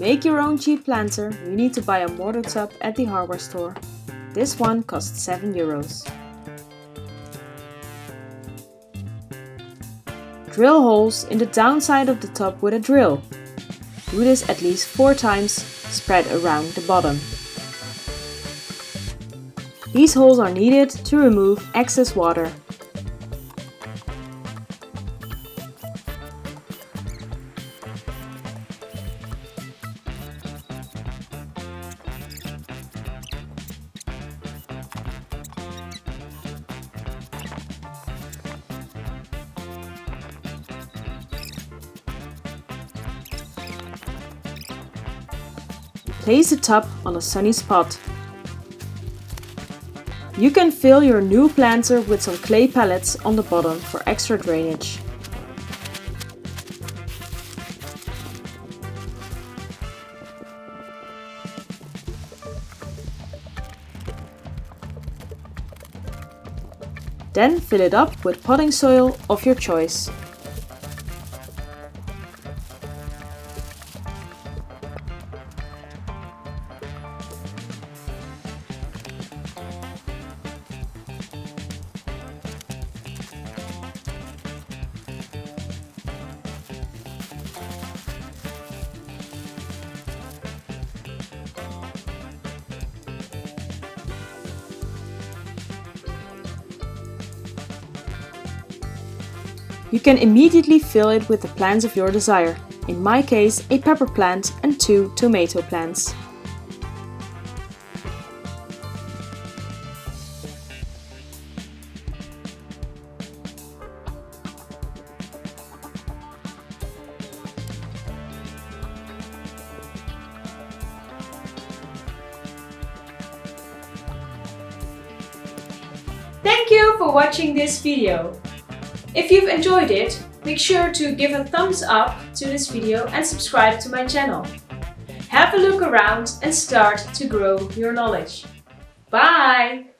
make your own cheap planter, you need to buy a mortar tub at the hardware store. This one costs €7. Drill holes in the downside of the tub with a drill. Do this at least 4 times, spread around the bottom. These holes are needed to remove excess water. Place the tub on a sunny spot. You can fill your new planter with some clay pellets on the bottom for extra drainage. Then fill it up with potting soil of your choice. You can immediately fill it with the plants of your desire, in my case a pepper plant and 2 tomato plants. Thank you for watching this video. If you've enjoyed it, make sure to give a thumbs up to this video and subscribe to my channel. Have a look around and start to grow your knowledge. Bye!